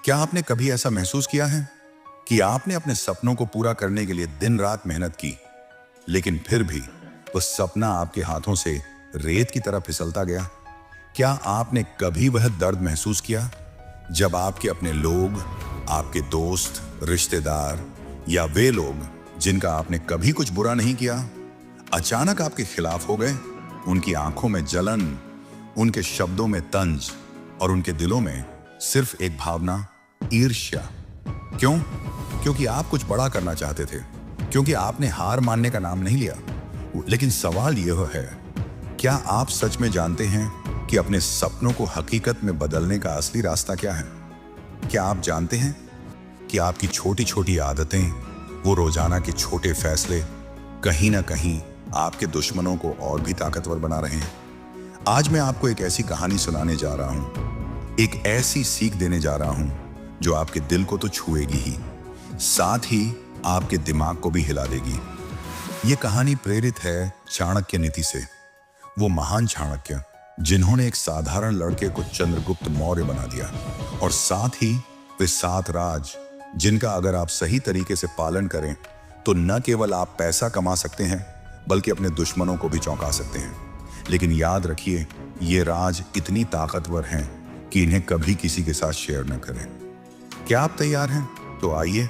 क्या आपने कभी ऐसा महसूस किया है कि आपने अपने सपनों को पूरा करने के लिए दिन रात मेहनत की, लेकिन फिर भी वो सपना आपके हाथों से रेत की तरह फिसलता गया? क्या आपने कभी वह दर्द महसूस किया जब आपके अपने लोग, आपके दोस्त, रिश्तेदार या वे लोग जिनका आपने कभी कुछ बुरा नहीं किया, अचानक आपके खिलाफ हो गए? उनकी आंखों में जलन, उनके शब्दों में तंज और उनके दिलों में सिर्फ एक भावना, ईर्ष्या। क्यों? क्योंकि आप कुछ बड़ा करना चाहते थे, क्योंकि आपने हार मानने का नाम नहीं लिया। लेकिन सवाल यह है, क्या आप सच में जानते हैं कि अपने सपनों को हकीकत में बदलने का असली रास्ता क्या है? क्या आप जानते हैं कि आपकी छोटी छोटी आदतें, वो रोजाना के छोटे फैसले कहीं ना कहीं आपके दुश्मनों को और भी ताकतवर बना रहे हैं? आज मैं आपको एक ऐसी कहानी सुनाने जा रहा हूं, एक ऐसी सीख देने जा रहा हूं जो आपके दिल को तो छुएगी ही, साथ ही आपके दिमाग को भी हिला देगी। ये कहानी प्रेरित है चाणक्य नीति से, वो महान चाणक्य जिन्होंने एक साधारण लड़के को चंद्रगुप्त मौर्य बना दिया, और साथ ही वे 7 राज जिनका अगर आप सही तरीके से पालन करें तो न केवल आप पैसा कमा सकते हैं बल्कि अपने दुश्मनों को भी चौंका सकते हैं। लेकिन याद रखिए, ये राज इतनी ताकतवर हैं कि इन्हें कभी किसी के साथ शेयर न करें। क्या आप तैयार हैं? तो आइए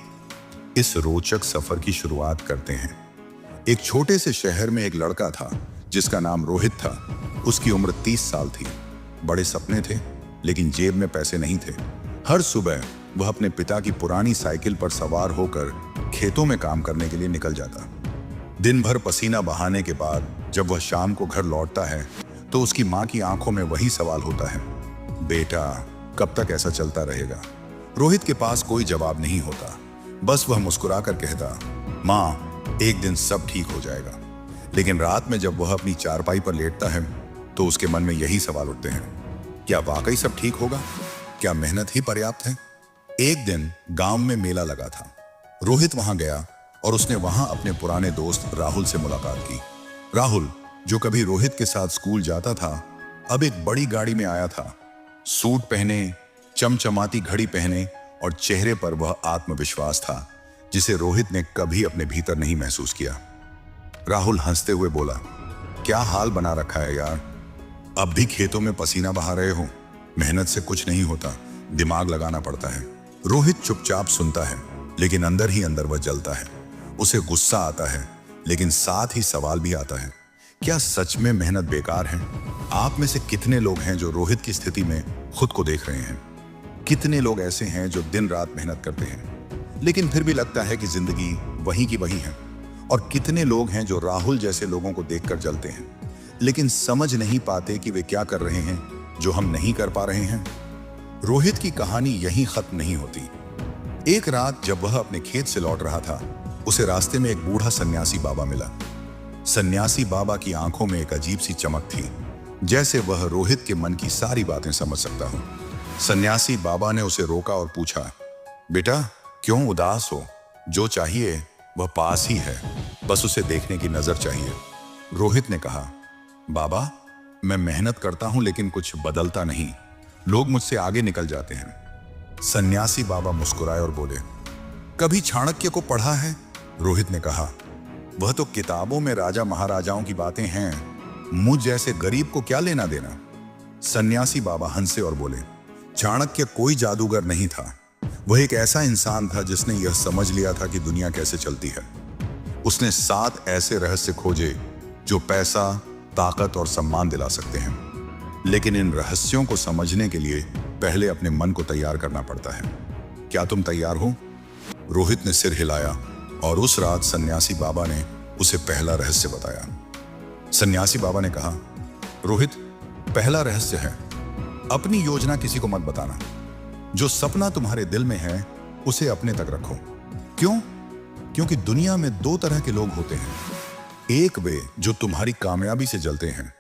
इस रोचक सफर की शुरुआत करते हैं। एक छोटे से शहर में एक लड़का था जिसका नाम रोहित था। उसकी उम्र 30 साल थी। बड़े सपने थे, लेकिन जेब में पैसे नहीं थे। हर सुबह वह अपने पिता की पुरानी साइकिल पर सवार होकर खेतों में काम करने के लिए निकल जाता। दिन भर पसीना बहाने के बाद जब वह शाम को घर लौटता है तो उसकी माँ की आंखों में वही सवाल होता है, बेटा कब तक ऐसा चलता रहेगा? रोहित के पास कोई जवाब नहीं होता, बस वह मुस्कुराकर कहता, माँ एक दिन सब ठीक हो जाएगा। लेकिन रात में जब वह अपनी चारपाई पर लेटता है तो उसके मन में यही सवाल उठते हैं, क्या वाकई सब ठीक होगा? क्या मेहनत ही पर्याप्त है? एक दिन गांव में मेला लगा था। रोहित वहां गया और उसने वहां अपने पुराने दोस्त राहुल से मुलाकात की। राहुल, जो कभी रोहित के साथ स्कूल जाता था, अब एक बड़ी गाड़ी में आया था। सूट पहने, चमचमाती घड़ी पहने और चेहरे पर वह आत्मविश्वास था जिसे रोहित ने कभी अपने भीतर नहीं महसूस किया। राहुल हंसते हुए बोला, क्या हाल बना रखा है यार, अब भी खेतों में पसीना बहा रहे हो? मेहनत से कुछ नहीं होता, दिमाग लगाना पड़ता है। रोहित चुपचाप सुनता है, लेकिन अंदर ही अंदर वह जलता है। उसे गुस्सा आता है, लेकिन साथ ही सवाल भी आता है, क्या सच में मेहनत बेकार है? आप में से कितने लोग हैं जो रोहित की स्थिति में खुद को देख रहे हैं? कितने लोग ऐसे हैं जो दिन रात मेहनत करते हैं लेकिन फिर भी लगता है कि जिंदगी वही की वही है? और कितने लोग हैं जो राहुल जैसे लोगों को देखकर जलते हैं लेकिन समझ नहीं पाते कि वे क्या कर रहे हैं जो हम नहीं कर पा रहे हैं? रोहित की कहानी यहीं खत्म नहीं होती। एक रात जब वह अपने खेत से लौट रहा था, उसे रास्ते में एक बूढ़ा सन्यासी बाबा मिला। सन्यासी बाबा की आंखों में एक अजीब सी चमक थी, जैसे वह रोहित के मन की सारी बातें समझ सकता हो। सन्यासी बाबा ने उसे रोका और पूछा, बेटा क्यों उदास हो? जो चाहिए वह पास ही है, बस उसे देखने की नजर चाहिए। रोहित ने कहा, बाबा मैं मेहनत करता हूं लेकिन कुछ बदलता नहीं, लोग मुझसे आगे निकल जाते हैं। सन्यासी बाबा मुस्कुराए और बोले, कभी चाणक्य को पढ़ा है? रोहित ने कहा, वह तो किताबों में राजा महाराजाओं की बातें हैं, मुझ जैसे गरीब को क्या लेना देना? सन्यासी बाबा हंसे और बोले, चाणक्य कोई जादूगर नहीं था, वह एक ऐसा इंसान था जिसने यह समझ लिया था कि दुनिया कैसे चलती है। उसने 7 ऐसे रहस्य खोजे जो पैसा, ताकत और सम्मान दिला सकते हैं, लेकिन इन रहस्यों को समझने के लिए पहले अपने मन को तैयार करना पड़ता है। क्या तुम तैयार हो? रोहित ने सिर हिलाया और उस रात सन्यासी बाबा ने उसे पहला रहस्य बताया। सन्यासी बाबा ने कहा, रोहित पहला रहस्य है, अपनी योजना किसी को मत बताना। जो सपना तुम्हारे दिल में है उसे अपने तक रखो। क्यों? क्योंकि दुनिया में 2 तरह के लोग होते हैं, एक वे जो तुम्हारी कामयाबी से जलते हैं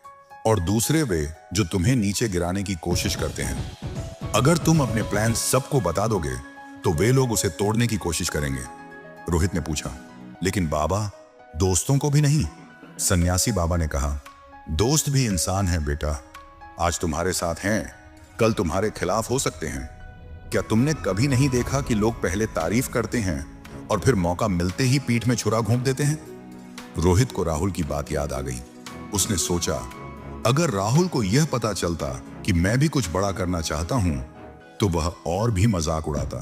और दूसरे वे जो तुम्हें नीचे गिराने की कोशिश करते हैं। अगर तुम अपने प्लान सबको बता दोगे तो वे लोग उसे तोड़ने की कोशिश करेंगे। रोहित ने पूछा, लेकिन बाबा दोस्तों को भी नहीं? सन्यासी बाबा ने कहा, दोस्त भी इंसान हैं बेटा, आज तुम्हारे साथ हैं, कल तुम्हारे खिलाफ हो सकते हैं। क्या तुमने कभी नहीं देखा कि लोग पहले तारीफ करते हैं और फिर मौका मिलते ही पीठ में छुरा घोंप देते हैं? रोहित को राहुल की बात याद आ गई। उसने सोचा, अगर राहुल को यह पता चलता कि मैं भी कुछ बड़ा करना चाहता हूं, तो वह और भी मजाक उड़ाता।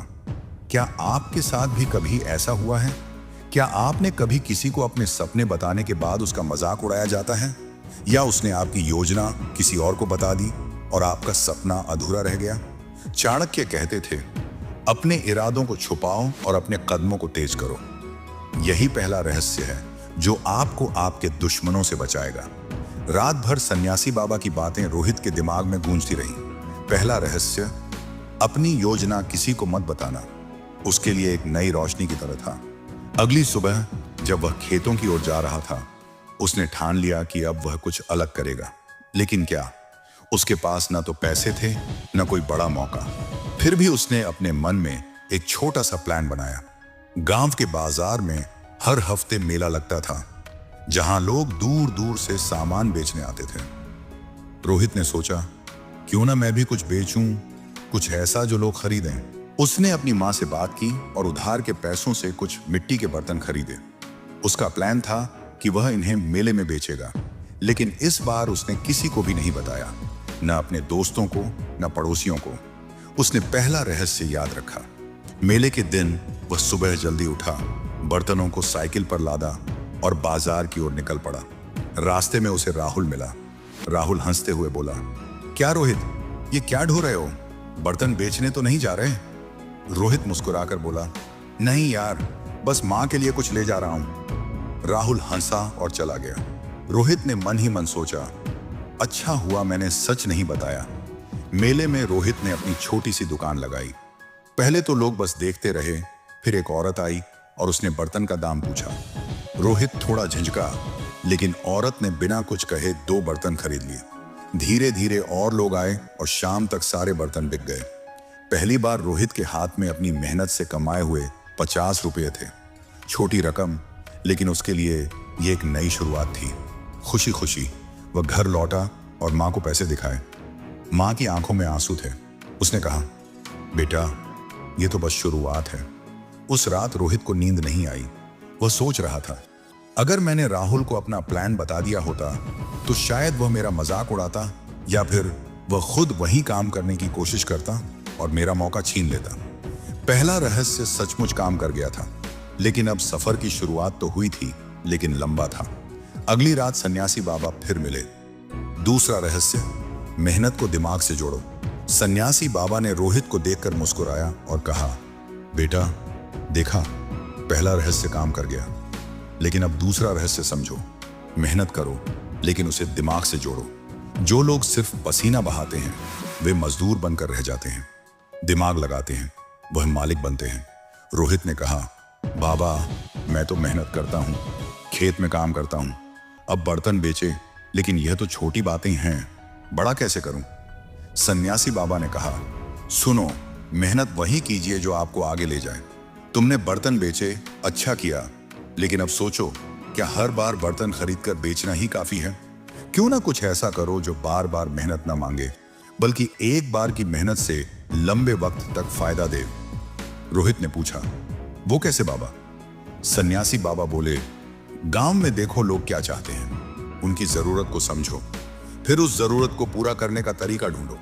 क्या आपके साथ भी कभी ऐसा हुआ है? क्या आपने कभी किसी को अपने सपने बताने के बाद उसका मजाक उड़ाया जाता है, या उसने आपकी योजना किसी और को बता दी और आपका सपना अधूरा रह गया? चाणक्य कहते थे, अपने इरादों को छुपाओ और अपने कदमों को तेज करो। यही पहला रहस्य है जो आपको आपके दुश्मनों से बचाएगा। रात भर सन्यासी बाबा की बातें रोहित के दिमाग में गूंजती रहीं। पहला रहस्य, अपनी योजना किसी को मत बताना, उसके लिए एक नई रोशनी की तरह था। अगली सुबह जब वह खेतों की ओर जा रहा था, उसने ठान लिया कि अब वह कुछ अलग करेगा। लेकिन क्या? उसके पास न तो पैसे थे, न कोई बड़ा मौका। फिर भी उसने अपने मन में एक छोटा सा प्लान बनाया। गांव के बाजार में हर हफ्ते मेला लगता था, जहां लोग दूर दूर से सामान बेचने आते थे। रोहित ने सोचा, क्यों ना मैं भी कुछ बेचूं, कुछ ऐसा जो लोग खरीदें। उसने अपनी माँ से बात की और उधार के पैसों से कुछ मिट्टी के बर्तन खरीदे। उसका प्लान था कि वह इन्हें मेले में बेचेगा, लेकिन इस बार उसने किसी को भी नहीं बताया, न अपने दोस्तों को, न पड़ोसियों को। उसने पहला रहस्य याद रखा। मेले के दिन वह सुबह जल्दी उठा, बर्तनों को साइकिल पर लादा और बाजार की ओर निकल पड़ा। रास्ते में उसे राहुल मिला। राहुल हंसते हुए बोला, क्या रोहित, ये क्या ढो रहे हो? बर्तन बेचने तो नहीं जा रहे? रोहित मुस्कुराकर बोला, नहीं यार, बस माँ के लिए कुछ ले जा रहा हूं। राहुल हंसा और चला गया। रोहित ने मन ही मन सोचा, अच्छा हुआ मैंने सच नहीं बताया। मेले में रोहित ने अपनी छोटी सी दुकान लगाई। पहले तो लोग बस देखते रहे, फिर एक औरत आई और उसने बर्तन का दाम पूछा। रोहित थोड़ा झिझका, लेकिन औरत ने बिना कुछ कहे 2 बर्तन खरीद लिए। धीरे धीरे और लोग आए और शाम तक सारे बर्तन बिक गए। पहली बार रोहित के हाथ में अपनी मेहनत से कमाए हुए 50 रुपये थे। छोटी रकम, लेकिन उसके लिए ये एक नई शुरुआत थी। खुशी खुशी वह घर लौटा और माँ को पैसे दिखाए। माँ की आंखों में आंसू थे। उसने कहा, बेटा, ये तो बस शुरुआत है। उस रात रोहित को नींद नहीं आई। वह सोच रहा था, अगर मैंने राहुल को अपना प्लान बता दिया होता तो शायद वह मेरा मजाक उड़ाता, या फिर वह खुद वही काम करने की कोशिश करता और मेरा मौका छीन लेता। पहला रहस्य सचमुच काम कर गया था, लेकिन अब सफर की शुरुआत तो हुई थी, लेकिन लंबा था। अगली रात सन्यासी बाबा फिर मिले। दूसरा रहस्य, मेहनत को दिमाग से जोड़ो। सन्यासी बाबा ने रोहित को देखकर मुस्कुराया और कहा, बेटा, देखा, पहला रहस्य काम कर गया, लेकिन अब दूसरा रहस्य समझो। मेहनत करो, लेकिन उसे दिमाग से जोड़ो। जो लोग सिर्फ पसीना बहाते हैं, वे मजदूर बनकर रह जाते हैं। दिमाग लगाते हैं, वह मालिक बनते हैं। रोहित ने कहा, बाबा, मैं तो मेहनत करता हूँ, खेत में काम करता हूँ, अब बर्तन बेचे, लेकिन यह तो छोटी बातें हैं, बड़ा कैसे करूं? सन्यासी बाबा ने कहा, सुनो, मेहनत वही कीजिए जो आपको आगे ले जाए। तुमने बर्तन बेचे, अच्छा किया, लेकिन अब सोचो, क्या हर बार बर्तन खरीदकर बेचना ही काफी है? क्यों ना कुछ ऐसा करो जो बार बार मेहनत ना मांगे, बल्कि एक बार की मेहनत से लंबे वक्त तक फायदा दे। रोहित ने पूछा, वो कैसे बाबा? सन्यासी बाबा बोले, गांव में देखो लोग क्या चाहते हैं, उनकी जरूरत को समझो, फिर उस जरूरत को पूरा करने का तरीका ढूंढो।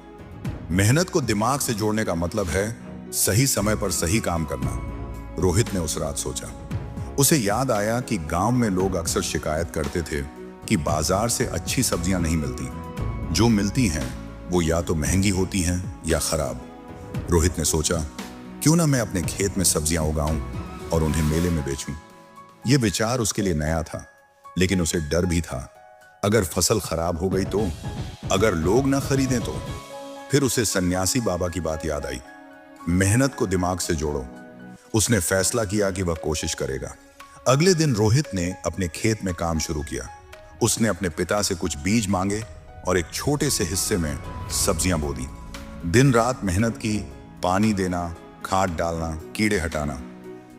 मेहनत को दिमाग से जोड़ने का मतलब है सही समय पर सही काम करना। रोहित ने उस रात सोचा। उसे याद आया कि गांव में लोग अक्सर शिकायत करते थे कि बाजार से अच्छी सब्जियां नहीं मिलती, जो मिलती हैं वो या तो महंगी होती हैं या खराब। रोहित ने सोचा, क्यों ना मैं अपने खेत में सब्जियां उगाऊं और उन्हें मेले में बेचूं। यह विचार उसके लिए नया था, लेकिन उसे डर भी था, अगर फसल खराब हो गई तो, अगर लोग ना खरीदें तो। फिर उसे सन्यासी बाबा की बात याद आई, मेहनत को दिमाग से जोड़ो। उसने फैसला किया कि वह कोशिश करेगा। अगले दिन रोहित ने अपने खेत में काम शुरू किया। उसने अपने पिता से कुछ बीज मांगे और एक छोटे से हिस्से में सब्जियां बो दी। दिन रात मेहनत की, पानी देना, खाद डालना, कीड़े हटाना,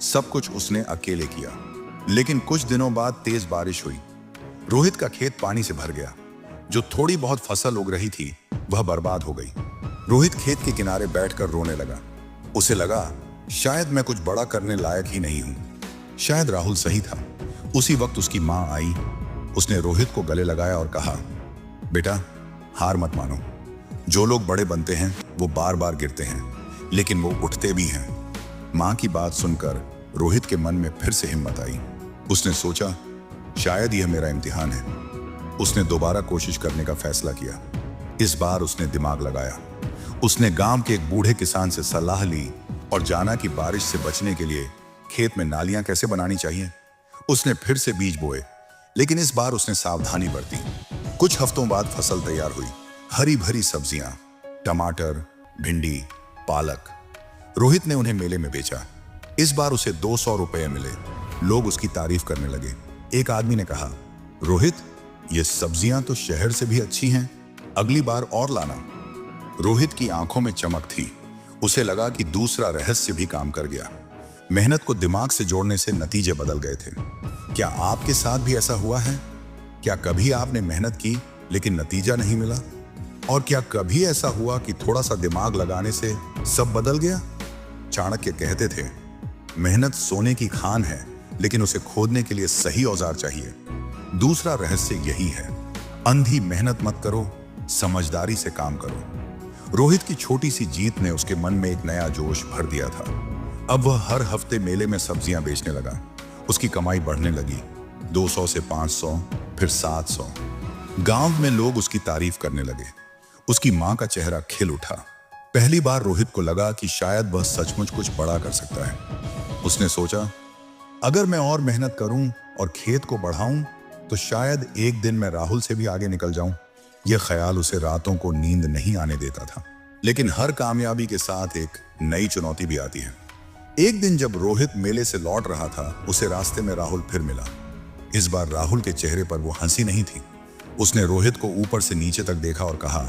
सब कुछ उसने अकेले किया। लेकिन कुछ दिनों बाद तेज बारिश हुई। रोहित का खेत पानी से भर गया। जो थोड़ी बहुत फसल उग रही थी वह बर्बाद हो गई। रोहित खेत के किनारे बैठकर रोने लगा। उसे लगा शायद मैं कुछ बड़ा करने लायक ही नहीं हूं। शायद राहुल सही था। उसी वक्त उसकी मां आई। उसने रोहित को गले लगाया और कहा, बेटा हार मत मानो। जो लोग बड़े बनते हैं वो बार बार गिरते हैं, लेकिन वो उठते भी हैं। मां की बात सुनकर रोहित के मन में फिर से हिम्मत आई। उसने सोचा शायद यह मेरा इम्तिहान है। उसने दोबारा कोशिश करने का फैसला किया। इस बार उसने दिमाग लगाया। उसने गांव के एक बूढ़े किसान से सलाह ली और जाना कि बारिश से बचने के लिए खेत में नालियां कैसे बनानी चाहिए। उसने फिर से बीज बोए, लेकिन इस बार उसने सावधानी बरती। कुछ हफ्तों बाद फसल तैयार हुई। हरी भरी सब्जियां, टमाटर, भिंडी, पालक। रोहित ने उन्हें मेले में बेचा। इस बार उसे 200 रुपए मिले। लोग उसकी तारीफ करने लगे। एक आदमी ने कहा, रोहित ये सब्जियां तो शहर से भी अच्छी हैं, अगली बार और लाना। रोहित की आंखों में चमक थी। उसे लगा कि दूसरा रहस्य भी काम कर गया। मेहनत को दिमाग से जोड़ने से नतीजे बदल गए थे। क्या आपके साथ भी ऐसा हुआ है? क्या कभी आपने मेहनत की लेकिन नतीजा नहीं मिला? और क्या कभी ऐसा हुआ कि थोड़ा सा दिमाग लगाने से सब बदल गया? चाणक्य कहते थे, मेहनत सोने की खान है, लेकिन उसे खोदने के लिए सही औजार चाहिए। दूसरा रहस्य यही है, अंधी मेहनत मत करो, समझदारी से काम करो। रोहित की छोटी सी जीत ने उसके मन में एक नया जोश भर दिया था। अब वह हर हफ्ते मेले में सब्जियां बेचने लगा। उसकी कमाई बढ़ने लगी। 200 से 500, फिर 700। गांव में लोग उसकी तारीफ करने लगे। उसकी मां का चेहरा खिल उठा। पहली बार रोहित को लगा कि शायद वह सचमुच कुछ बड़ा कर सकता है। उसने सोचा, अगर मैं और मेहनत करूं और खेत को बढ़ाऊं तो शायद एक दिन मैं राहुल से भी आगे निकल जाऊं। यह ख्याल उसे रातों को नींद नहीं आने देता था। लेकिन हर कामयाबी के साथ एक नई चुनौती भी आती है। एक दिन जब रोहित मेले से लौट रहा था, उसे रास्ते में राहुल फिर मिला। इस बार राहुल के चेहरे पर वो हंसी नहीं थी। उसने रोहित को ऊपर से नीचे तक देखा और कहा,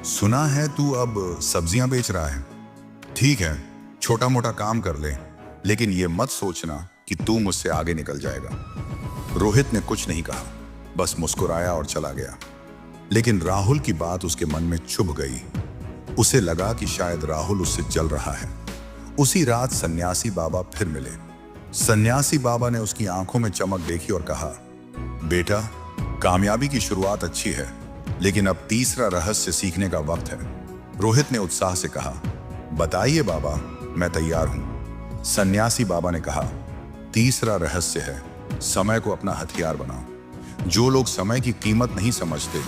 सुना है तू अब सब्जियां बेच रहा है। ठीक है, छोटा मोटा काम कर ले, लेकिन ये मत सोचना कि तू मुझसे आगे निकल जाएगा। रोहित ने कुछ नहीं कहा, बस मुस्कुराया और चला गया। लेकिन राहुल की बात उसके मन में चुभ गई। उसे लगा कि शायद राहुल उससे जल रहा है। उसी रात सन्यासी बाबा फिर मिले। सन्यासी बाबा ने उसकी आंखों में चमक देखी और कहा, बेटा कामयाबी की शुरुआत अच्छी है, लेकिन अब तीसरा रहस्य सीखने का वक्त है। रोहित ने उत्साह से कहा, बताइए बाबा, मैं तैयार हूं। सन्यासी बाबा ने कहा, तीसरा रहस्य है, समय को अपना हथियार बनाओ। जो लोग समय की कीमत नहीं समझते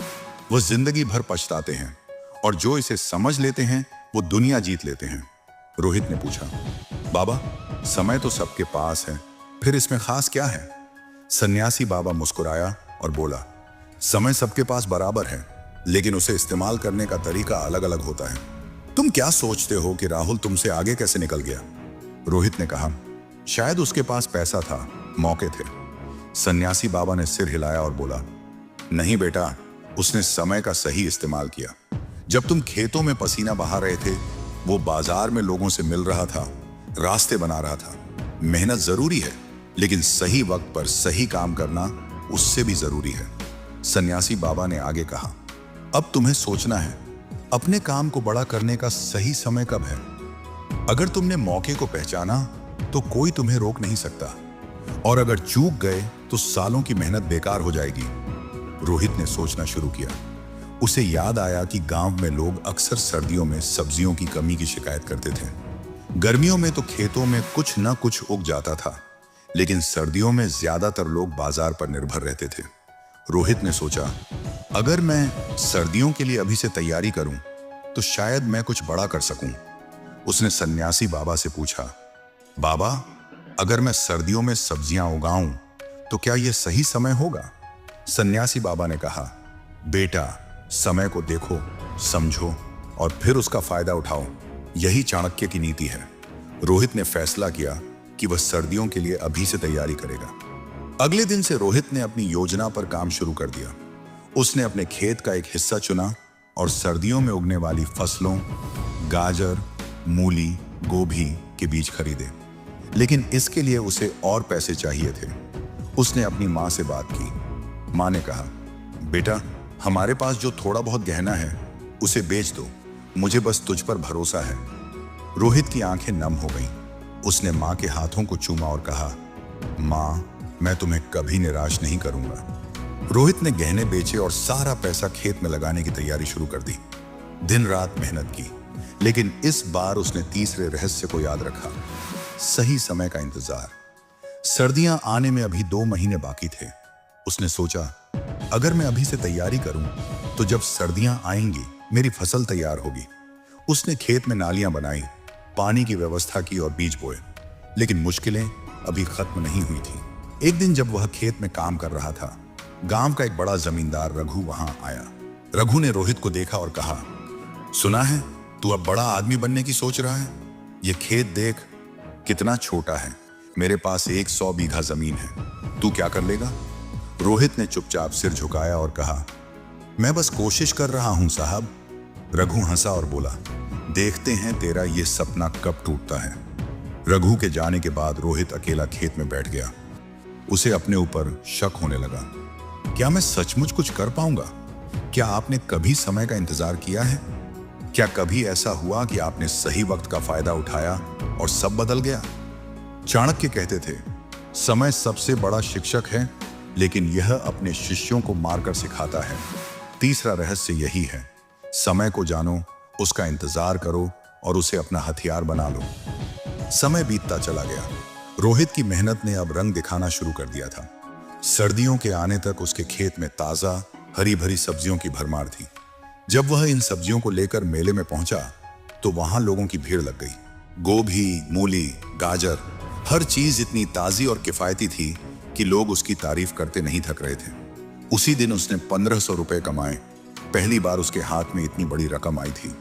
वो जिंदगी भर पछताते हैं, और जो इसे समझ लेते हैं वो दुनिया जीत लेते हैं। रोहित ने पूछा, बाबा समय तो सबके पास है, फिर इसमें खास क्या है? सन्यासी बाबा मुस्कुराया और बोला, समय सबके पास बराबर है, लेकिन उसे इस्तेमाल करने का तरीका अलग अलग होता है। तुम क्या सोचते हो कि राहुल तुमसे आगे कैसे निकल गया? रोहित ने कहा, शायद उसके पास पैसा था, मौके थे। सन्यासी बाबा ने सिर हिलाया और बोला, नहीं बेटा, उसने समय का सही इस्तेमाल किया। जब तुम खेतों में पसीना बहा रहे थे, वो बाजार में लोगों से मिल रहा था, रास्ते बना रहा था। मेहनत जरूरी है, लेकिन सही वक्त पर सही काम करना उससे भी जरूरी है। सन्यासी बाबा ने आगे कहा, अब तुम्हें सोचना है, अपने काम को बड़ा करने का सही समय कब है। अगर तुमने मौके को पहचाना तो कोई तुम्हें रोक नहीं सकता, और अगर चूक गए तो सालों की मेहनत बेकार हो जाएगी। रोहित ने सोचना शुरू किया। उसे याद आया कि गांव में लोग अक्सर सर्दियों में सब्जियों की कमी की शिकायत करते थे। गर्मियों में तो खेतों में कुछ न कुछ उग जाता था, लेकिन सर्दियों में ज्यादातर लोग बाजार पर निर्भर रहते थे। रोहित ने सोचा, अगर मैं सर्दियों के लिए अभी से तैयारी करूं तो शायद मैं कुछ बड़ा कर सकूं। उसने सन्यासी बाबा से पूछा, बाबा अगर मैं सर्दियों में सब्जियां उगाऊं तो क्या यह सही समय होगा? सन्यासी बाबा ने कहा, बेटा समय को देखो, समझो और फिर उसका फायदा उठाओ। यही चाणक्य की नीति है। रोहित ने फैसला किया कि वह सर्दियों के लिए अभी से तैयारी करेगा। अगले दिन से रोहित ने अपनी योजना पर काम शुरू कर दिया। उसने अपने खेत का एक हिस्सा चुना और सर्दियों में उगने वाली फसलों, गाजर, मूली, गोभी के बीज खरीदे। लेकिन इसके लिए उसे और पैसे चाहिए थे। उसने अपनी मां से बात की। मां ने कहा, बेटा हमारे पास जो थोड़ा बहुत गहना है उसे बेच दो, मुझे बस तुझ पर भरोसा है। रोहित की आंखें नम हो गईं। उसने मां के हाथों को चूमा और कहा, मां, मैं तुम्हें कभी निराश नहीं करूंगा। रोहित ने गहने बेचे और सारा पैसा खेत में लगाने की तैयारी शुरू कर दी। दिन रात मेहनत की, लेकिन इस बार उसने तीसरे रहस्य को याद रखा, सही समय का इंतजार। सर्दियां आने में अभी 2 महीने बाकी थे। उसने सोचा, अगर मैं अभी से तैयारी करूं तो जब सर्दियां आएंगी मेरी फसल तैयार होगी। उसने खेत में नालियां बनाई, पानी की व्यवस्था की और बीज बोए, लेकिन मुश्किलें अभी खत्म नहीं हुई थी। एक दिन जब वह खेत में काम कर रहा था, गांव का एक बड़ा जमींदार रघु वहां आया। रघु ने रोहित को देखा और कहा, सुना है तू अब बड़ा आदमी बनने की सोच रहा है। ये खेत देख कितना छोटा है, मेरे पास 100 बीघा जमीन है, तू क्या कर लेगा? रोहित ने चुपचाप सिर झुकाया और कहा, मैं बस कोशिश कर रहा हूं साहब। रघु हंसा और बोला, देखते हैं तेरा ये सपना कब टूटता है। रघु के जाने के बाद रोहित अकेला खेत में बैठ गया। उसे अपने ऊपर शक होने लगा, क्या मैं सचमुच कुछ कर पाऊंगा? क्या आपने कभी समय का इंतजार किया है? क्या कभी ऐसा हुआ कि आपने सही वक्त का फायदा उठाया और सब बदल गया? चाणक्य कहते थे, समय सबसे बड़ा शिक्षक है, लेकिन यह अपने शिष्यों को मारकर सिखाता है। तीसरा रहस्य यही है, समय को जानो, उसका इंतजार करो और उसे अपना हथियार बना लो। समय बीतता चला गया। रोहित की मेहनत ने अब रंग दिखाना शुरू कर दिया था। सर्दियों के आने तक उसके खेत में ताजा हरी भरी सब्जियों की भरमार थी। जब वह इन सब्जियों को लेकर मेले में पहुंचा तो वहां लोगों की भीड़ लग गई। गोभी, मूली, गाजर, हर चीज इतनी ताजी और किफायती थी कि लोग उसकी तारीफ करते नहीं थक रहे थे। उसी दिन उसने 1500 रुपए कमाए। पहली बार उसके हाथ में इतनी बड़ी रकम आई थी।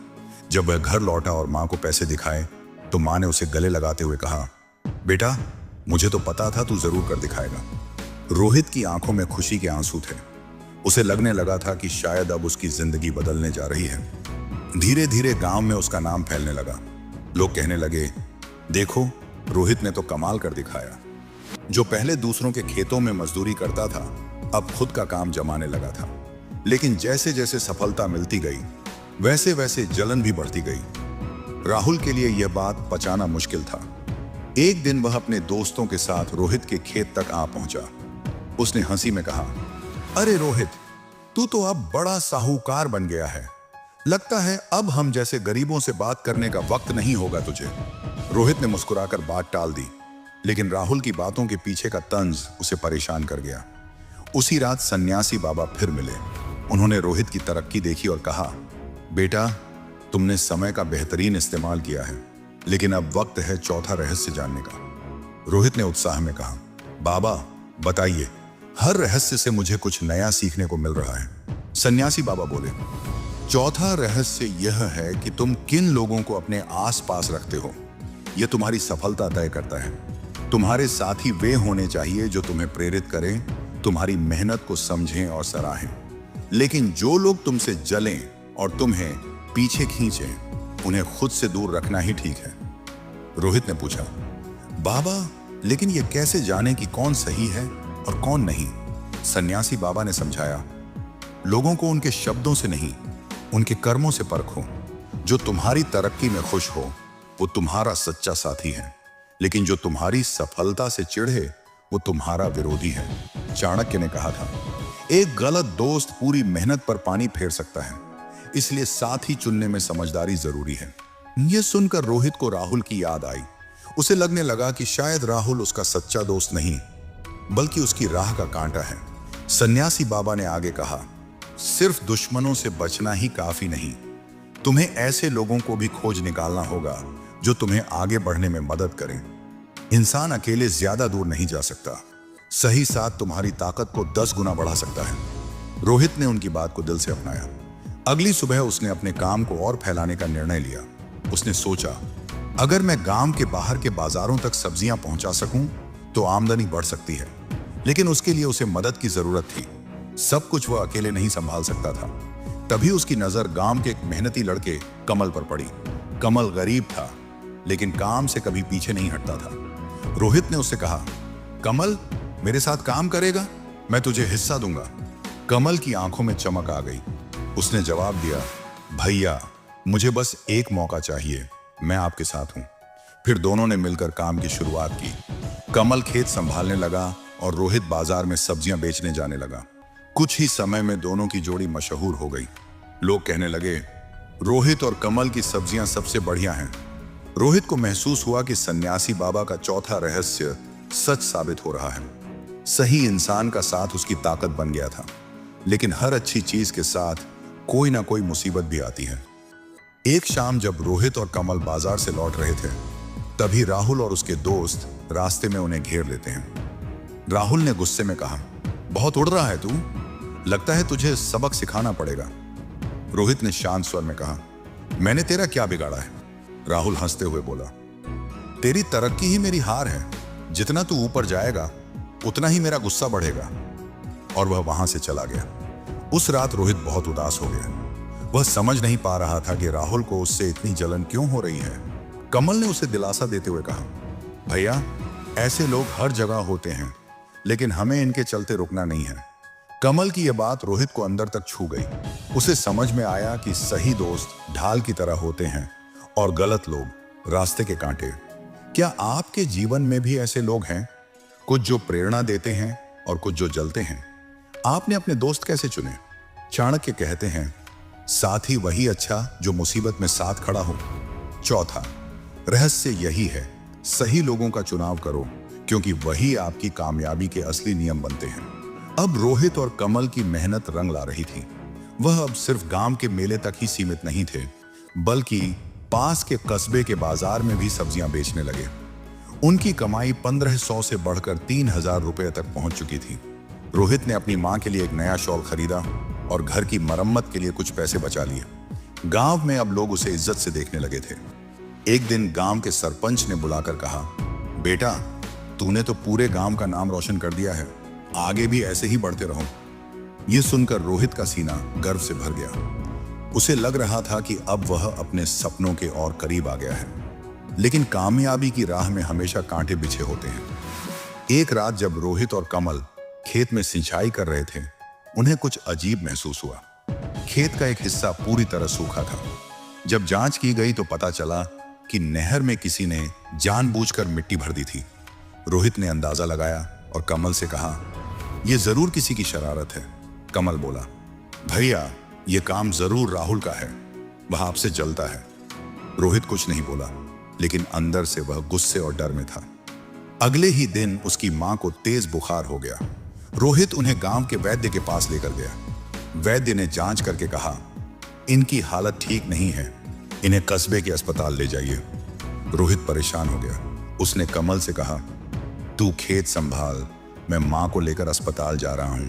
जब वह घर लौटा और मां को पैसे दिखाए तो मां ने उसे गले लगाते हुए कहा, बेटा, मुझे तो पता था तू जरूर कर दिखाएगा। रोहित की आंखों में खुशी के आंसू थे। उसे लगने लगा था कि शायद अब उसकी जिंदगी बदलने जा रही है। धीरे धीरे गांव में उसका नाम फैलने लगा। लोग कहने लगे, देखो, रोहित ने तो कमाल कर दिखाया। जो पहले दूसरों के खेतों में मजदूरी करता था, अब खुद का काम जमाने लगा था। लेकिन जैसे जैसे सफलता मिलती गई, वैसे वैसे जलन भी बढ़ती गई। राहुल के लिए यह बात पचाना मुश्किल था। एक दिन वह अपने दोस्तों के साथ रोहित के खेत तक आ पहुंचा। उसने हंसी में कहा, अरे रोहित, तू तो अब बड़ा साहूकार बन गया है। लगता है अब हम जैसे गरीबों से बात करने का वक्त नहीं होगा तुझे। रोहित ने मुस्कुराकर बात टाल दी, लेकिन राहुल की बातों के पीछे का तंज उसे परेशान कर गया। उसी रात सन्यासी बाबा फिर मिले। उन्होंने रोहित की तरक्की देखी और कहा, बेटा, तुमने समय का बेहतरीन इस्तेमाल किया है, लेकिन अब वक्त है चौथा रहस्य जानने का। रोहित ने उत्साह में कहा, बाबा बताइए, हर रहस्य से मुझे कुछ नया सीखने को मिल रहा है। सन्यासी बाबा बोले, चौथा रहस्य यह है कि तुम किन लोगों को अपने आसपास रखते हो, यह तुम्हारी सफलता तय करता है। तुम्हारे साथी वे होने चाहिए जो तुम्हें प्रेरित करें, तुम्हारी मेहनत को समझें और सराहें। लेकिन जो लोग तुमसे जलें और तुम्हें पीछे खींचें, उन्हें खुद से दूर रखना ही ठीक है। रोहित ने पूछा, बाबा, लेकिन यह कैसे जाने कि कौन सही है और कौन नहीं? सन्यासी बाबा ने समझाया, लोगों को उनके शब्दों से नहीं, उनके कर्मों से परखो। जो तुम्हारी तरक्की में खुश हो वो तुम्हारा सच्चा साथी है, लेकिन जो तुम्हारी सफलता से चिढ़े वो तुम्हारा विरोधी है। चाणक्य ने कहा था, एक गलत दोस्त पूरी मेहनत पर पानी फेर सकता है, इसलिए साथी चुनने में समझदारी जरूरी है। यह सुनकर रोहित को राहुल की याद आई। उसे लगने लगा कि शायद राहुल उसका सच्चा दोस्त नहीं, बल्कि उसकी राह का कांटा है। सन्यासी बाबा ने आगे कहा, सिर्फ दुश्मनों से बचना ही काफी नहीं, तुम्हें ऐसे लोगों को भी खोज निकालना होगा जो तुम्हें आगे बढ़ने में मदद करें। इंसान अकेले ज्यादा दूर नहीं जा सकता, सही साथ तुम्हारी ताकत को 10 गुना बढ़ा सकता है। रोहित ने उनकी बात को दिल से अपनाया। अगली सुबह उसने अपने काम को और फैलाने का निर्णय लिया। उसने सोचा, अगर मैं गांव के बाहर के बाजारों तक सब्जियां पहुंचा सकूं तो आमदनी बढ़ सकती है, लेकिन उसके लिए उसे मदद की जरूरत थी। सब कुछ वह अकेले नहीं संभाल सकता था। तभी उसकी नजर गांव के एक मेहनती लड़के कमल पर पड़ी। कमल गरीब था, लेकिन काम से कभी पीछे नहीं हटता था। रोहित ने उससे कहा, कमल, मेरे साथ काम करेगा? मैं तुझे हिस्सा दूंगा। कमल की आंखों में चमक आ गई। उसने जवाब दिया, भैया, मुझे बस एक मौका चाहिए, मैं आपके साथ हूं। फिर दोनों ने मिलकर काम की शुरुआत की। कमल खेत संभालने लगा और रोहित बाजार में सब्जियां बेचने जाने लगा। कुछ ही समय में दोनों की जोड़ी मशहूर हो गई। लोग कहने लगे, रोहित और कमल की सब्जियां सबसे बढ़िया हैं। रोहित को महसूस हुआ कि सन्यासी बाबा का चौथा रहस्य सच साबित हो रहा है। सही इंसान का साथ उसकी ताकत बन गया था। लेकिन हर अच्छी चीज के साथ कोई ना कोई मुसीबत भी आती है। एक शाम जब रोहित और कमल बाजार से लौट रहे थे, तभी राहुल और उसके दोस्त रास्ते में उन्हें घेर लेते हैं। राहुल ने गुस्से में कहा, बहुत उड़ रहा है तू, लगता है तुझे सबक सिखाना पड़ेगा। रोहित ने शांत स्वर में कहा, मैंने तेरा क्या बिगाड़ा है? राहुल हंसते हुए बोला, तेरी तरक्की ही मेरी हार है। जितना तू ऊपर जाएगा उतना ही मेरा गुस्सा बढ़ेगा। और वह वहां से चला गया। उस रात रोहित बहुत उदास हो गया। वह समझ नहीं पा रहा था कि राहुल को उससे इतनी जलन क्यों हो रही है। कमल ने उसे दिलासा देते हुए कहा, भैया, ऐसे लोग हर जगह होते हैं, लेकिन हमें इनके चलते रुकना नहीं है। कमल की यह बात रोहित को अंदर तक छू गई। उसे समझ में आया कि सही दोस्त ढाल की तरह होते हैं और गलत लोग रास्ते के कांटे। क्या आपके जीवन में भी ऐसे लोग हैं, कुछ जो प्रेरणा देते हैं और कुछ जो जलते हैं? आपने अपने दोस्त कैसे चुने? चाणक्य कहते हैं, साथी वही अच्छा जो मुसीबत में साथ खड़ा हो। चौथा रहस्य यही है, सही लोगों का चुनाव करो, क्योंकि वही आपकी कामयाबी के असली नियम बनते हैं। अब रोहित और कमल की मेहनत रंग ला रही थी। वह अब सिर्फ गांव के मेले तक ही सीमित नहीं थे, बल्कि पास के कस्बे के बाजार में भी सब्जियां बेचने लगे। उनकी कमाई 1500 से बढ़कर 3000 रुपए तक पहुंच चुकी थी। रोहित ने अपनी मां के लिए एक नया शॉल खरीदा और घर की मरम्मत के लिए कुछ पैसे बचा लिए। गांव में अब लोग उसे इज्जत से देखने लगे थे। एक दिन गांव के सरपंच ने बुलाकर कहा, बेटा, तूने तो पूरे गांव का नाम रोशन कर दिया है, आगे भी ऐसे ही बढ़ते रहो। यह सुनकर रोहित का सीना गर्व से भर गया। उसे लग रहा था कि अब वह अपने सपनों के और करीब आ गया है। लेकिन कामयाबी की राह में हमेशा कांटे बिछे होते हैं। एक रात जब रोहित और कमल खेत में सिंचाई कर रहे थे, उन्हें कुछ अजीब महसूस हुआ। खेत का एक हिस्सा पूरी तरह सूखा था। जब जांच की गई तो पता चला कि नहर में किसी ने जानबूझकर मिट्टी भर दी थी। रोहित ने अंदाजा लगाया और कमल से कहा, यह जरूर किसी की शरारत है। कमल बोला, भैया, यह काम जरूर राहुल का है, वह आपसे जलता है। रोहित कुछ नहीं बोला, लेकिन अंदर से वह गुस्से और डर में था। अगले ही दिन उसकी मां को तेज बुखार हो गया। रोहित उन्हें गांव के वैद्य के पास लेकर गया। वैद्य ने जांच करके कहा, इनकी हालत ठीक नहीं है, इन्हें कस्बे के अस्पताल ले जाइए। रोहित परेशान हो गया। उसने कमल से कहा, तू खेत संभाल, मैं मां को लेकर अस्पताल जा रहा हूं।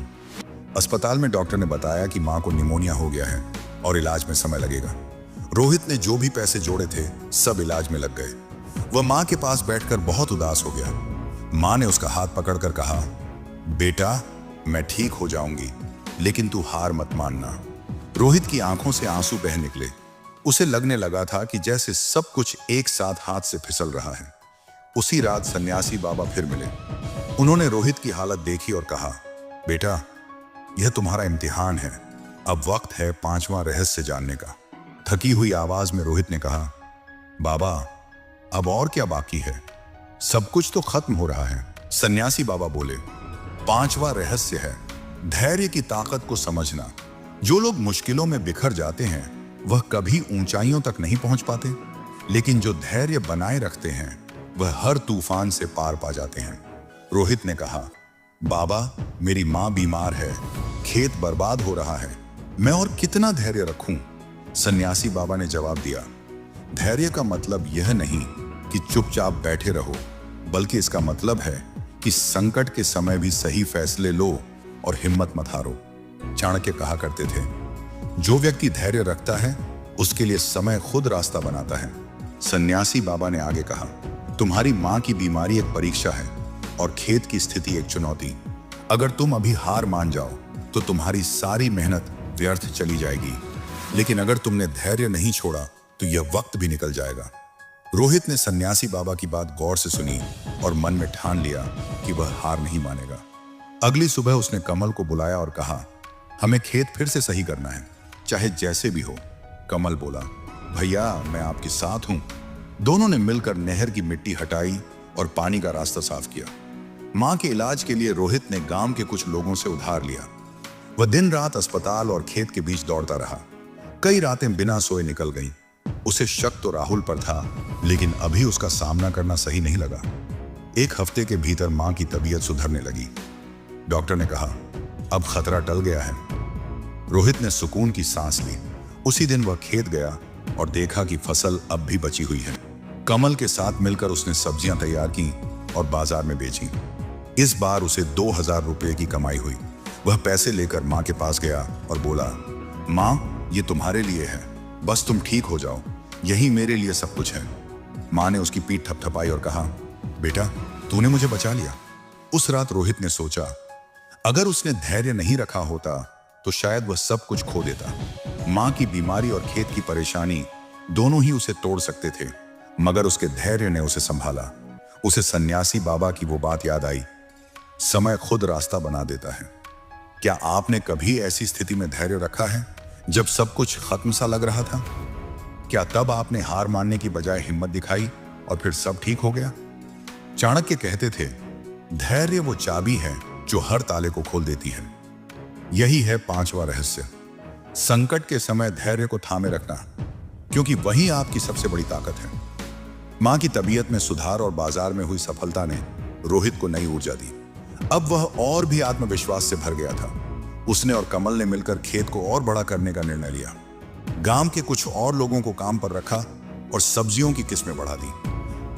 अस्पताल में डॉक्टर ने बताया कि मां को निमोनिया हो गया है और इलाज में समय लगेगा। रोहित ने जो भी पैसे जोड़े थे सब इलाज में लग गए। वह मां के पास बैठकर बहुत उदास हो गया। मां ने उसका हाथ पकड़कर कहा, बेटा, मैं ठीक हो जाऊंगी, लेकिन तू हार मत मानना। रोहित की आंखों से आंसू बह निकले। उसे लगने लगा था कि जैसे सब कुछ एक साथ हाथ से फिसल रहा है। उसी रात सन्यासी बाबा फिर मिले। उन्होंने रोहित की हालत देखी और कहा, बेटा, यह तुम्हारा इम्तिहान है, अब वक्त है 5वां रहस्य जानने का। थकी हुई आवाज में रोहित ने कहा, बाबा, अब और क्या बाकी है? सब कुछ तो खत्म हो रहा है। सन्यासी बाबा बोले, 5वां रहस्य है धैर्य की ताकत को समझना। जो लोग मुश्किलों में बिखर जाते हैं वह कभी ऊंचाइयों तक नहीं पहुंच पाते, लेकिन जो धैर्य बनाए रखते हैं वह हर तूफान से पार पा जाते हैं। रोहित ने कहा, बाबा, मेरी मां बीमार है, खेत बर्बाद हो रहा है, मैं और कितना धैर्य रखूं? सन्यासी बाबा ने जवाब दिया, धैर्य का मतलब यह नहीं कि चुपचाप बैठे रहो, बल्कि इसका मतलब है कि संकट के समय भी सही फैसले लो और हिम्मत मत हारो। चाणक्य कहा करते थे, जो व्यक्ति धैर्य रखता है उसके लिए समय खुद रास्ता बनाता है। सन्यासी बाबा ने आगे कहा, तुम्हारी मां की बीमारी एक परीक्षा है और खेत की स्थिति एक चुनौती। अगर तुम अभी हार मान जाओ तो तुम्हारी सारी मेहनत व्यर्थ चली जाएगी, लेकिन अगर तुमने धैर्य नहीं छोड़ा तो यह वक्त भी निकल जाएगा। रोहित ने सन्यासी बाबा की बात गौर से सुनी और मन में ठान लिया कि वह हार नहीं मानेगा। अगली सुबह उसने कमल को बुलाया और कहा, हमें खेत फिर से सही करना है, चाहे जैसे भी हो। कमल बोला, भैया, मैं आपके साथ हूं, दोनों ने मिलकर नहर की मिट्टी हटाई और पानी का रास्ता साफ किया। मां के इलाज के लिए रोहित ने गांव के कुछ लोगों से उधार लिया। वह दिन रात अस्पताल और खेत के बीच दौड़ता रहा। कई रातें बिना सोए निकल गईं। उसे शक तो राहुल पर था, लेकिन अभी उसका सामना करना सही नहीं लगा। एक हफ्ते के भीतर मां की तबीयत सुधरने लगी। डॉक्टर ने कहा, अब खतरा टल गया है। रोहित ने सुकून की सांस ली। उसी दिन वह खेत गया और देखा कि फसल अब भी बची हुई है। कमल के साथ मिलकर उसने सब्जियां तैयार की और बाजार में बेची। इस बार उसे 2000 रुपए की कमाई हुई। वह पैसे लेकर मां के पास गया और बोला, मां, ये तुम्हारे लिए है, बस तुम ठीक हो जाओ, यही मेरे लिए सब कुछ है। मां ने उसकी पीठ थपथपाई और कहा, बेटा, तूने मुझे बचा लिया। उस रात रोहित ने सोचा, अगर उसने धैर्य नहीं रखा होता तो शायद वह सब कुछ खो देता। मां की बीमारी और खेत की परेशानी दोनों ही उसे तोड़ सकते थे, मगर उसके धैर्य ने उसे संभाला। उसे सन्यासी बाबा की वो बात याद आई, समय खुद रास्ता बना देता है। क्या आपने कभी ऐसी स्थिति में धैर्य रखा है जब सब कुछ खत्म सा लग रहा था? क्या तब आपने हार मानने की बजाय हिम्मत दिखाई और फिर सब ठीक हो गया? चाणक्य कहते थे, धैर्य वो चाबी है जो हर ताले को खोल देती है। यही है 5वां रहस्य। संकट के समय धैर्य को थामे रखना, क्योंकि वही आपकी सबसे बड़ी ताकत है। मां की तबीयत में सुधार और बाजार में हुई सफलता ने रोहित को नई ऊर्जा दी। अब वह और भी आत्मविश्वास से भर गया था। उसने और कमल ने मिलकर खेत को और बड़ा करने का निर्णय लिया। गांव के कुछ और लोगों को काम पर रखा और सब्जियों की किस्में बढ़ा दी।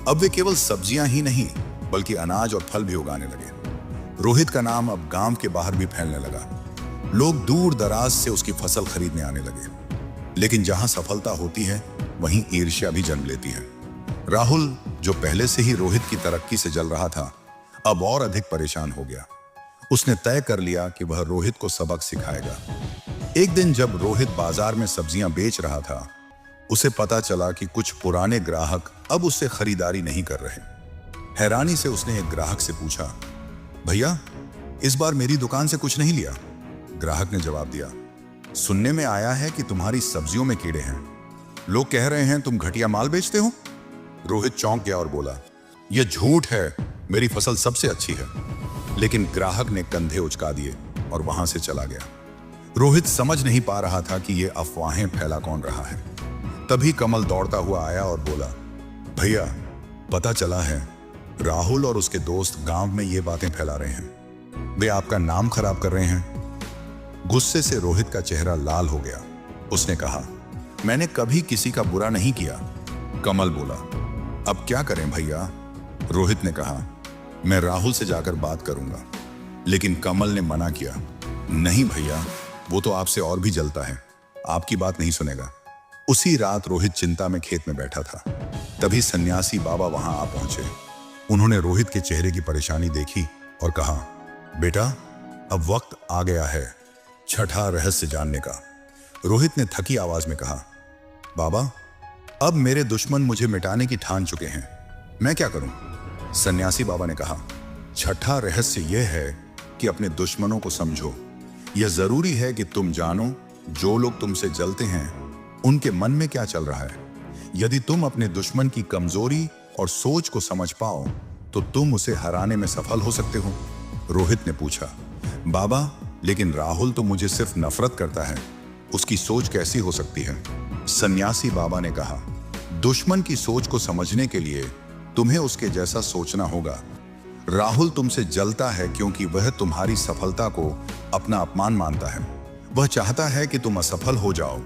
अब वे केवल सब्जियां ही नहीं, बल्कि अनाज और फल भी उगाने लगे। रोहित का नाम अब गांव के बाहर भी फैलने लगा। लोग दूर दराज से उसकी फसल खरीदने आने लगे। लेकिन जहां सफलता होती है, वहीं ईर्ष्या भी जन्म लेती है। राहुल, जो पहले से ही रोहित की तरक्की से जल रहा था, अब और अधिक परेशान हो गया। उसने तय कर लिया कि वह रोहित को सबक सिखाएगा। एक दिन जब रोहित बाजार में सब्जियां बेच रहा था, उसे पता चला कि कुछ पुराने ग्राहक अब उससे खरीदारी नहीं कर रहे। हैरानी से उसने एक ग्राहक से पूछा, भैया, इस बार मेरी दुकान से कुछ नहीं लिया? ग्राहक ने जवाब दिया, सुनने में आया है कि तुम्हारी सब्जियों में कीड़े हैं। लोग कह रहे हैं तुम घटिया माल बेचते हो। रोहित चौंक गया और बोला, यह झूठ है, मेरी फसल सबसे अच्छी है। लेकिन ग्राहक ने कंधे उचका दिए और वहां से चला गया। रोहित समझ नहीं पा रहा था कि यह अफवाहें फैला कौन रहा है। तभी कमल दौड़ता हुआ आया और बोला, भैया, पता चला है राहुल और उसके दोस्त गांव में ये बातें फैला रहे हैं। वे आपका नाम खराब कर रहे हैं। गुस्से से रोहित का चेहरा लाल हो गया। उसने कहा, मैंने कभी किसी का बुरा नहीं किया। कमल बोला, अब क्या करें भैया? रोहित ने कहा, मैं राहुल से जाकर बात करूंगा। लेकिन कमल ने मना किया, नहीं भैया, वो तो आपसे और भी जलता है, आपकी बात नहीं सुनेगा। उसी रात रोहित चिंता में खेत में बैठा था। तभी सन्यासी बाबा वहां आ पहुंचे। उन्होंने रोहित के चेहरे की परेशानी देखी और कहा, बेटा, अब वक्त आ गया है छठा रहस्य जानने का। रोहित ने थकी आवाज में कहा, बाबा, अब मेरे दुश्मन मुझे मिटाने की ठान चुके हैं, मैं क्या करूं? सन्यासी बाबा ने कहा, छठा रहस्य यह है कि अपने दुश्मनों को समझो। यह जरूरी है कि तुम जानो जो लोग तुमसे जलते हैं उनके मन में क्या चल रहा है। यदि तुम अपने दुश्मन की कमजोरी और सोच को समझ पाओ तो तुम उसे हराने में सफल हो सकते हो। रोहित ने पूछा, बाबा, लेकिन राहुल तो मुझे सिर्फ नफरत करता है, उसकी सोच कैसी हो सकती है? सन्यासी बाबा ने कहा, दुश्मन की सोच को समझने के लिए तुम्हें उसके जैसा सोचना होगा। राहुल तुमसे जलता है क्योंकि वह तुम्हारी सफलता को अपना अपमान मानता है। वह चाहता है कि तुम असफल हो जाओ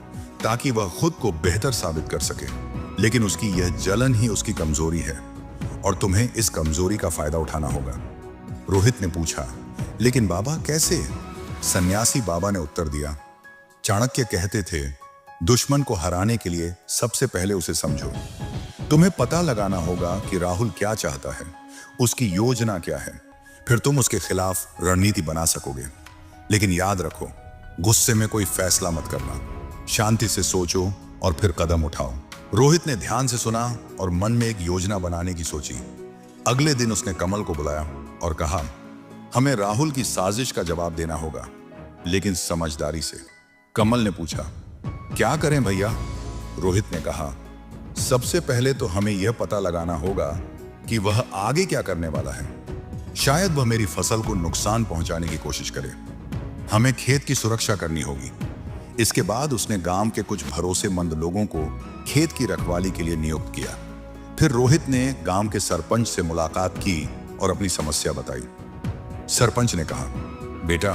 ताकि वह खुद को बेहतर साबित कर सके। लेकिन उसकी यह जलन ही उसकी कमजोरी है और तुम्हें इस कमजोरी का फायदा उठाना होगा। रोहित ने पूछा, लेकिन बाबा कैसे? सन्यासी बाबा ने उत्तर दिया, चाणक्य कहते थे, दुश्मन को हराने के लिए सबसे पहले उसे समझो। तुम्हें पता लगाना होगा कि राहुल क्या चाहता है, उसकी योजना क्या है, फिर तुम उसके खिलाफ रणनीति बना सकोगे। लेकिन याद रखो, गुस्से में कोई फैसला मत करना, शांति से सोचो और फिर कदम उठाओ। रोहित ने ध्यान से सुना और मन में एक योजना बनाने की सोची। अगले दिन उसने कमल को बुलाया और कहा, हमें राहुल की साजिश का जवाब देना होगा, लेकिन समझदारी से। कमल ने पूछा, क्या करें भैया? रोहित ने कहा, सबसे पहले तो हमें यह पता लगाना होगा कि वह आगे क्या करने वाला है। शायद वह मेरी फसल को नुकसान पहुंचाने की कोशिश करे। हमें खेत की सुरक्षा करनी होगी। इसके बाद उसने गांव के कुछ भरोसेमंद लोगों को खेत की रखवाली के लिए नियुक्त किया। फिर रोहित ने गांव के सरपंच से मुलाकात की और अपनी समस्या बताई। सरपंच ने कहा, बेटा,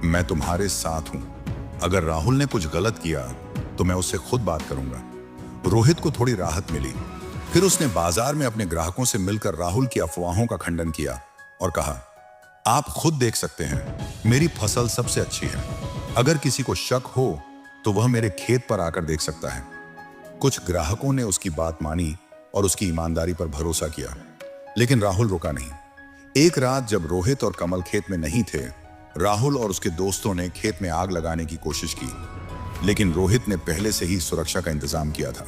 मैं तुम्हारे साथ हूं। अगर राहुल ने कुछ गलत किया तो मैं उससे खुद बात करूंगा। रोहित को थोड़ी राहत मिली। फिर उसने बाजार में अपने ग्राहकों से मिलकर राहुल की अफवाहों का खंडन किया और कहा, आप खुद देख सकते हैं, मेरी फसल सबसे अच्छी है। अगर किसी को शक हो तो वह मेरे खेत पर आकर देख सकता है। कुछ ग्राहकों ने उसकी बात मानी और उसकी ईमानदारी पर भरोसा किया, लेकिन राहुल रुका नहीं। एक रात जब रोहित और कमल खेत में नहीं थे, राहुल और उसके दोस्तों ने खेत में आग लगाने की कोशिश की, लेकिन रोहित ने पहले से ही सुरक्षा का इंतजाम किया था।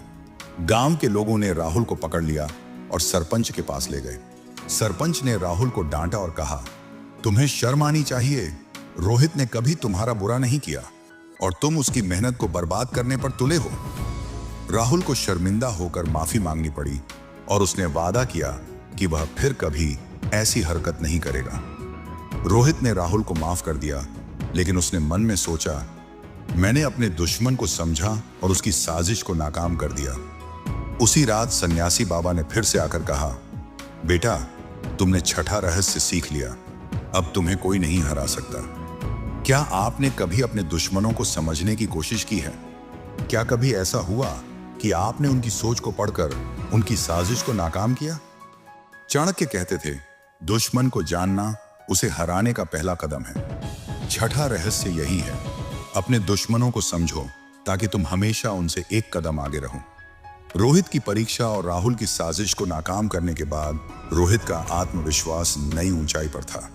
गांव के लोगों ने राहुल को पकड़ लिया और सरपंच के पास ले गए। सरपंच ने राहुल को डांटा और कहा, तुम्हें शर्म आनी चाहिए। रोहित ने कभी तुम्हारा बुरा नहीं किया और तुम उसकी मेहनत को बर्बाद करने पर तुले हो। राहुल को शर्मिंदा होकर माफी मांगनी पड़ी और उसने वादा किया कि वह फिर कभी ऐसी हरकत नहीं करेगा। रोहित ने राहुल को माफ कर दिया, लेकिन उसने मन में सोचा, मैंने अपने दुश्मन को समझा और उसकी साजिश को नाकाम कर दिया। उसी रात सन्यासी बाबा ने फिर से आकर कहा, बेटा, तुमने छठा रहस्य सीख लिया। अब तुम्हें कोई नहीं हरा सकता। क्या आपने कभी अपने दुश्मनों को समझने की कोशिश की है? क्या कभी ऐसा हुआ कि आपने उनकी सोच को पढ़कर उनकी साजिश को नाकाम किया? चाणक्य कहते थे, दुश्मन को जानना उसे हराने का पहला कदम है। छठा रहस्य यही है, अपने दुश्मनों को समझो ताकि तुम हमेशा उनसे एक कदम आगे रहो। रोहित की परीक्षा और राहुल की साजिश को नाकाम करने के बाद रोहित का आत्मविश्वास नई ऊंचाई पर था।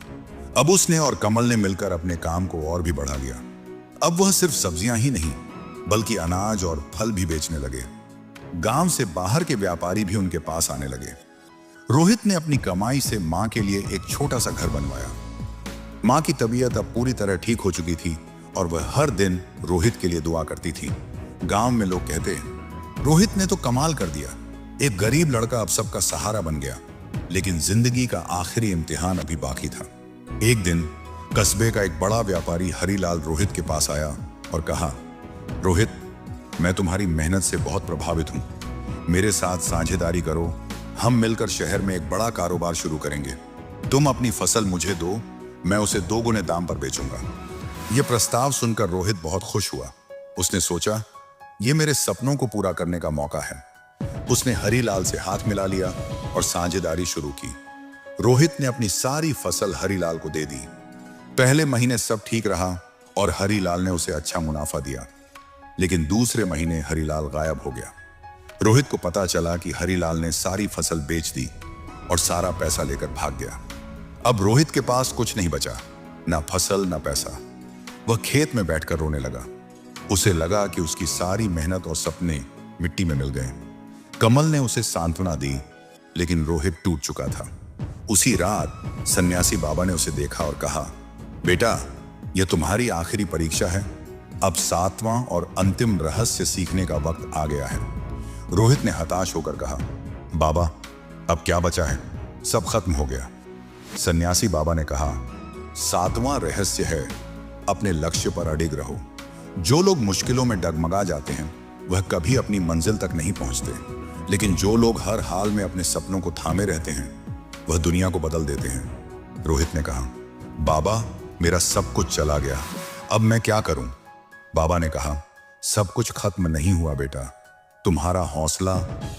अब उसने और कमल ने मिलकर अपने काम को और भी बढ़ा लिया। अब वह सिर्फ सब्जियां ही नहीं, बल्कि अनाज और फल भी बेचने लगे। गांव से बाहर के व्यापारी भी उनके पास आने लगे। रोहित ने अपनी कमाई से मां के लिए एक छोटा सा घर बनवाया। मां की तबीयत अब पूरी तरह ठीक हो चुकी थी और वह हर दिन रोहित के लिए दुआ करती थी। गांव में लोग कहते, रोहित ने तो कमाल कर दिया। एक गरीब लड़का अब सबका सहारा बन गया। लेकिन जिंदगी का आखिरी इम्तिहान अभी बाकी था। एक दिन कस्बे का एक बड़ा व्यापारी हरीलाल रोहित के पास आया और कहा, रोहित, मैं तुम्हारी मेहनत से बहुत प्रभावित हूं। मेरे साथ साझेदारी करो। हम मिलकर शहर में एक बड़ा कारोबार शुरू करेंगे। तुम अपनी फसल मुझे दो, मैं उसे 2 गुने दाम पर बेचूंगा। यह प्रस्ताव सुनकर रोहित बहुत खुश हुआ। उसने सोचा, यह मेरे सपनों को पूरा करने का मौका है। उसने हरीलाल से हाथ मिला लिया और साझेदारी शुरू की। रोहित ने अपनी सारी फसल हरीलाल को दे दी। पहले महीने सब ठीक रहा और हरीलाल ने उसे अच्छा मुनाफा दिया, लेकिन दूसरे महीने हरीलाल गायब हो गया। रोहित को पता चला कि हरीलाल ने सारी फसल बेच दी और सारा पैसा लेकर भाग गया। अब रोहित के पास कुछ नहीं बचा, ना फसल ना पैसा। वह खेत में बैठकर रोने लगा। उसे लगा कि उसकी सारी मेहनत और सपने मिट्टी में मिल गए। कमल ने उसे सांत्वना दी, लेकिन रोहित टूट चुका था। उसी रात सन्यासी बाबा ने उसे देखा और कहा, बेटा, यह तुम्हारी आखिरी परीक्षा है। अब 7वां और अंतिम रहस्य सीखने का वक्त आ गया है। रोहित ने हताश होकर कहा, बाबा, अब क्या बचा है? सब खत्म हो गया। सन्यासी बाबा ने कहा, 7वां रहस्य है, अपने लक्ष्य पर अडिग रहो। जो लोग मुश्किलों में डगमगा जाते हैं वह कभी अपनी मंजिल तक नहीं पहुंचते, लेकिन जो लोग हर हाल में अपने सपनों को थामे रहते हैं वह दुनिया को बदल देते हैं। रोहित ने कहा, बाबा, मेरा सब कुछ चला गया, अब मैं क्या करूं? बाबा ने कहा, सब कुछ खत्म नहीं हुआ बेटा। तुम्हारा हौसला,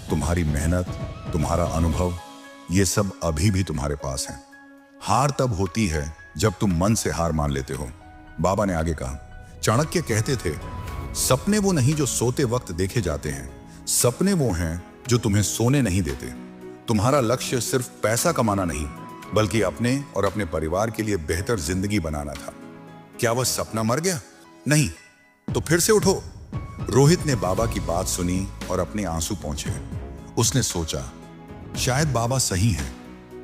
तुम्हारी मेहनत, तुम्हारा अनुभव, ये सब अभी भी तुम्हारे पास है। हार तब होती है जब तुम मन से हार मान लेते हो। बाबा ने आगे कहा, चाणक्य कहते थे, सपने वो नहीं जो सोते वक्त देखे जाते हैं, सपने वो हैं जो तुम्हें सोने नहीं देते। तुम्हारा लक्ष्य सिर्फ पैसा कमाना नहीं, बल्कि अपने और अपने परिवार के लिए बेहतर जिंदगी बनाना था। क्या वह सपना मर गया? नहीं, तो फिर से उठो। रोहित ने बाबा की बात सुनी और अपने आंसू पोंछे। उसने सोचा, शायद बाबा सही हैं,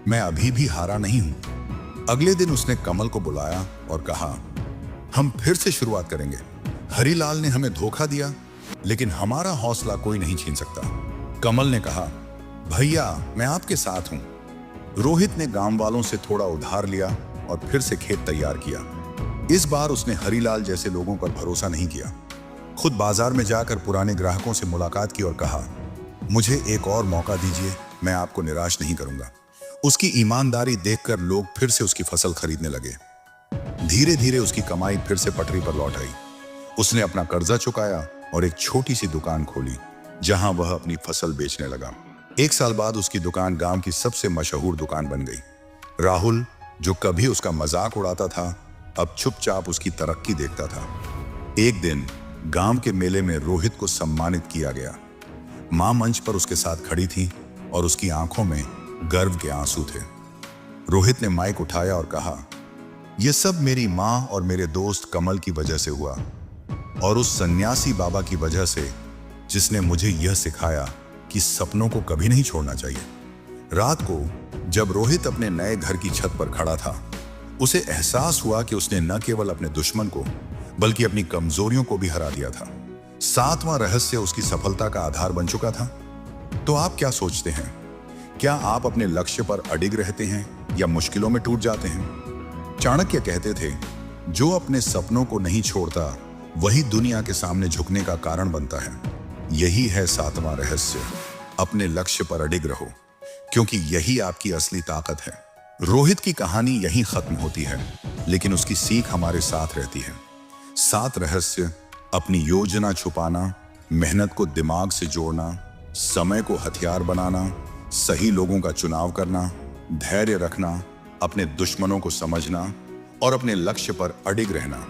मैं अभी भी हारा नहीं हूं। अगले दिन उसने कमल को बुलाया और कहा, हम फिर से शुरुआत करेंगे। हरीलाल ने हमें धोखा दिया, लेकिन हमारा हौसला कोई नहीं छीन सकता। कमल ने कहा, भैया मैं आपके साथ हूं। रोहित ने गांव वालों से थोड़ा उधार लिया और फिर से खेत तैयार किया। इस बार उसने हरीलाल जैसे लोगों पर भरोसा नहीं किया। खुद बाजार में जाकर पुराने ग्राहकों से मुलाकात की और कहा, मुझे एक और मौका दीजिए, मैं आपको निराश नहीं करूंगा। उसकी ईमानदारी देखकर लोग फिर से उसकी फसल खरीदने लगे। धीरे धीरे उसकी कमाई फिर से पटरी पर लौट आई। उसने अपना कर्जा चुकाया और एक छोटी सी दुकान खोली, जहां वह अपनी फसल बेचने लगा। 1 साल बाद उसकी दुकान गांव की सबसे मशहूर दुकान बन गई। राहुल, जो कभी उसका मजाक उड़ाता था, अब चुपचाप उसकी तरक्की देखता था। एक दिन गांव के मेले में रोहित को सम्मानित किया गया। मां मंच पर उसके साथ खड़ी थी और उसकी आंखों में गर्व के आंसू थे। रोहित ने माइक उठाया और कहा, यह सब मेरी मां और मेरे दोस्त कमल की वजह से हुआ, और उस सन्यासी बाबा की वजह से, जिसने मुझे यह सिखाया कि सपनों को कभी नहीं छोड़ना चाहिए। रात को जब रोहित अपने नए घर की छत पर खड़ा था, उसे एहसास हुआ कि उसने न केवल अपने दुश्मन को बल्कि अपनी कमजोरियों को भी हरा दिया था। 7वां रहस्य उसकी सफलता का आधार बन चुका था। तो आप क्या सोचते हैं? क्या आप अपने लक्ष्य पर अडिग रहते हैं या मुश्किलों में टूट जाते हैं? चाणक्य कहते थे, जो अपने सपनों को नहीं छोड़ता वही दुनिया के सामने झुकने का कारण बनता है। यही है 7वां रहस्य, अपने लक्ष्य पर अडिग रहो, क्योंकि यही आपकी असली ताकत है। रोहित की कहानी यहीं खत्म होती है, लेकिन उसकी सीख हमारे साथ रहती है। 7 रहस्य: अपनी योजना छुपाना, मेहनत को दिमाग से जोड़ना, समय को हथियार बनाना, सही लोगों का चुनाव करना, धैर्य रखना, अपने दुश्मनों को समझना और अपने लक्ष्य पर अडिग रहना।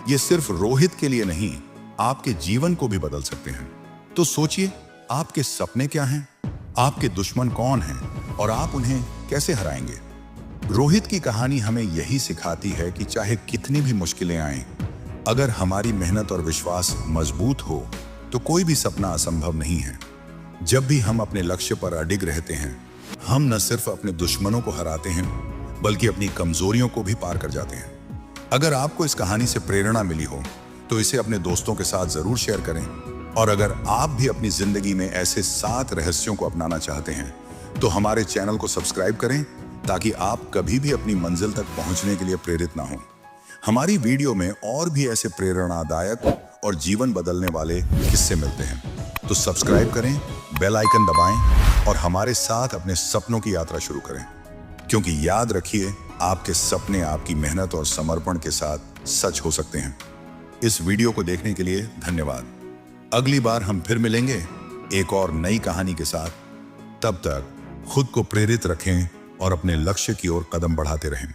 ये सिर्फ रोहित के लिए नहीं, आपके जीवन को भी बदल सकते हैं। तो सोचिए, आपके सपने क्या हैं? आपके दुश्मन कौन हैं और आप उन्हें कैसे हराएंगे? रोहित की कहानी हमें यही सिखाती है कि चाहे कितनी भी मुश्किलें आएं, अगर हमारी मेहनत और विश्वास मजबूत हो तो कोई भी सपना असंभव नहीं है। जब भी हम अपने लक्ष्य पर अडिग रहते हैं, हम न सिर्फ अपने दुश्मनों को हराते हैं, बल्कि अपनी कमजोरियों को भी पार कर जाते हैं। अगर आपको इस कहानी से प्रेरणा मिली हो तो इसे अपने दोस्तों के साथ जरूर शेयर करें। और अगर आप भी अपनी जिंदगी में ऐसे 7 रहस्यों को अपनाना चाहते हैं तो हमारे चैनल को सब्सक्राइब करें, ताकि आप कभी भी अपनी मंजिल तक पहुंचने के लिए प्रेरित ना हो। हमारी वीडियो में और भी ऐसे प्रेरणादायक और जीवन बदलने वाले किस्से मिलते हैं। तो सब्सक्राइब करें, बेल आइकन दबाएं और हमारे साथ अपने सपनों की यात्रा शुरू करें, क्योंकि याद रखिए, आपके सपने आपकी मेहनत और समर्पण के साथ सच हो सकते हैं। इस वीडियो को देखने के लिए धन्यवाद। अगली बार हम फिर मिलेंगे एक और नई कहानी के साथ। तब तक खुद को प्रेरित रखें और अपने लक्ष्य की ओर कदम बढ़ाते रहें।